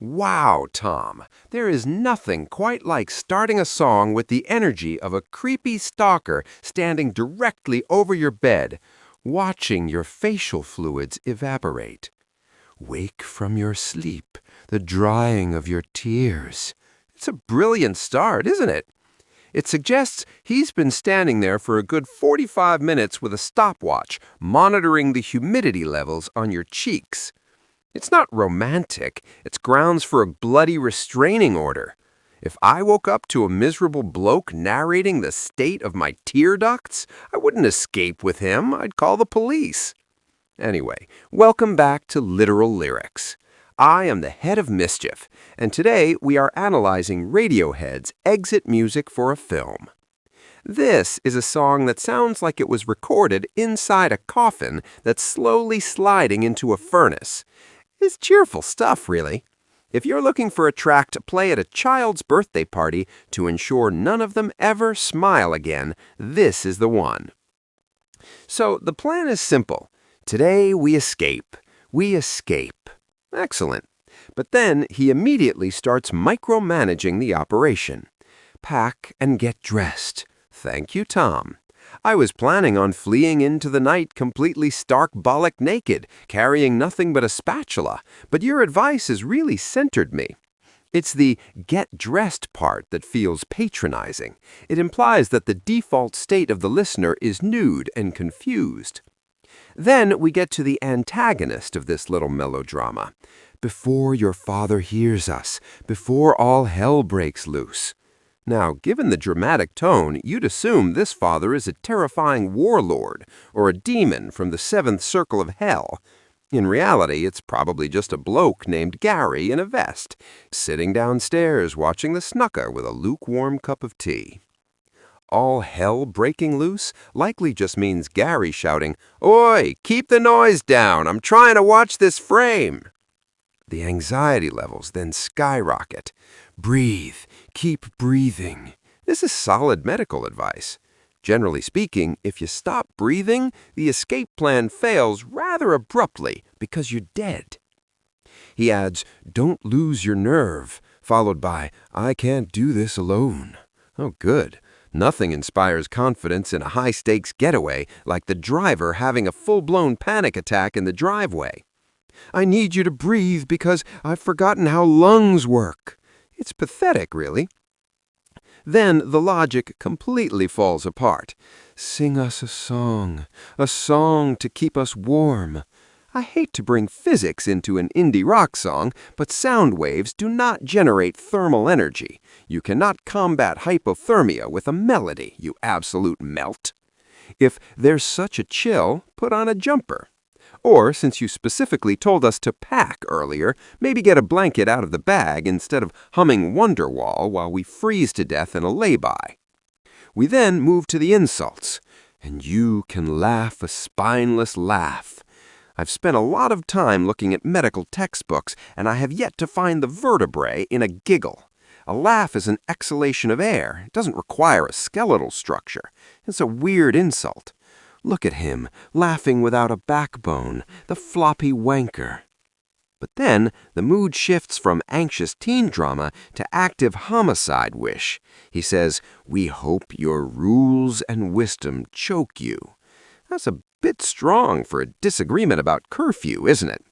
Wow, Tom, there is nothing quite like starting a song with the energy of a creepy stalker standing directly over your bed, watching your facial fluids evaporate. Wake from your sleep, the drying of your tears. It's a brilliant start, isn't it? It suggests he's been standing there for a good 45 minutes with a stopwatch, monitoring the humidity levels on your cheeks. It's not romantic. It's grounds for a bloody restraining order. If I woke up to a miserable bloke narrating the state of my tear ducts, I wouldn't escape with him. I'd call the police. Anyway, welcome back to Literal Lyrics. I am the head of Mischief, and today we are analyzing Radiohead's exit music for a film. This is a song that sounds like it was recorded inside a coffin that's slowly sliding into a furnace. It's cheerful stuff, really. If you're looking for a track to play at a child's birthday party to ensure none of them ever smile again, this is the one. So the plan is simple. Today we escape. We escape. Excellent. But then he immediately starts micromanaging the operation. Pack and get dressed. Thank you, Tom. I was planning on fleeing into the night completely stark bollock naked, carrying nothing but a spatula, but your advice has really centered me. It's the get dressed part that feels patronizing. It implies that the default state of the listener is nude and confused. Then we get to the antagonist of this little melodrama. Before your father hears us, before all hell breaks loose. Now, given the dramatic tone, you'd assume this father is a terrifying warlord or a demon from the seventh circle of hell. In reality, it's probably just a bloke named Gary in a vest, sitting downstairs watching the snooker with a lukewarm cup of tea. All hell breaking loose likely just means Gary shouting, "Oi, keep the noise down, I'm trying to watch this frame." The anxiety levels then skyrocket. Breathe. Keep breathing. This is solid medical advice. Generally speaking, if you stop breathing, the escape plan fails rather abruptly because you're dead. He adds, "Don't lose your nerve," followed by, "I can't do this alone." Oh, good. Nothing inspires confidence in a high-stakes getaway like the driver having a full-blown panic attack in the driveway. "I need you to breathe because I've forgotten how lungs work." It's pathetic, really. Then the logic completely falls apart. "Sing us a song to keep us warm." I hate to bring physics into an indie rock song, but sound waves do not generate thermal energy. You cannot combat hypothermia with a melody, you absolute melt. If there's such a chill, put on a jumper. Or, since you specifically told us to pack earlier, maybe get a blanket out of the bag instead of humming Wonderwall while we freeze to death in a lay-by. We then move to the insults. "And you can laugh a spineless laugh." I've spent a lot of time looking at medical textbooks, and I have yet to find the vertebrae in a giggle. A laugh is an exhalation of air. It doesn't require a skeletal structure. It's a weird insult. Look at him, laughing without a backbone, the floppy wanker. But then the mood shifts from anxious teen drama to active homicide wish. He says, "We hope your rules and wisdom choke you." That's a bit strong for a disagreement about curfew, isn't it?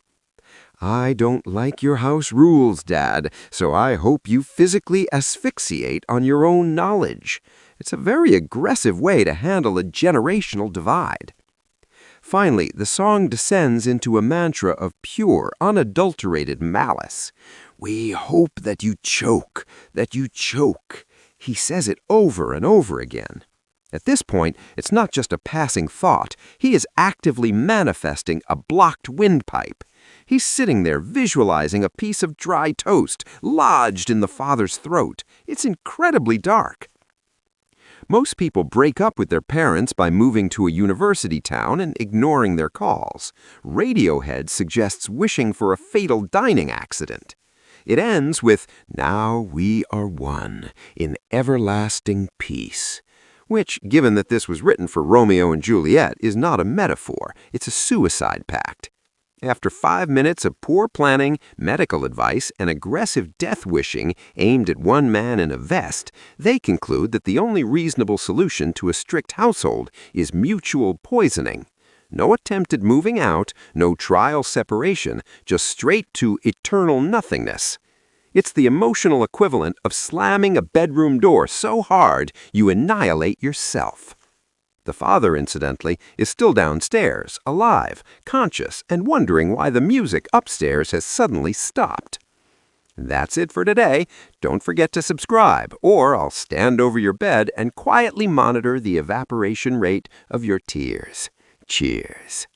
"I don't like your house rules, Dad, so I hope you physically asphyxiate on your own knowledge." It's a very aggressive way to handle a generational divide. Finally, the song descends into a mantra of pure, unadulterated malice. "We hope that you choke, that you choke." He says it over and over again. At this point, it's not just a passing thought. He is actively manifesting a blocked windpipe. He's sitting there visualizing a piece of dry toast lodged in the father's throat. It's incredibly dark. Most people break up with their parents by moving to a university town and ignoring their calls. Radiohead suggests wishing for a fatal dining accident. It ends with, "Now we are one, in everlasting peace," which, given that this was written for Romeo and Juliet, is not a metaphor. It's a suicide pact. After 5 minutes of poor planning, medical advice, and aggressive death wishing aimed at one man in a vest, they conclude that the only reasonable solution to a strict household is mutual poisoning. No attempt at moving out, no trial separation, just straight to eternal nothingness. It's the emotional equivalent of slamming a bedroom door so hard you annihilate yourself. The father, incidentally, is still downstairs, alive, conscious, and wondering why the music upstairs has suddenly stopped. That's it for today. Don't forget to subscribe, or I'll stand over your bed and quietly monitor the evaporation rate of your tears. Cheers.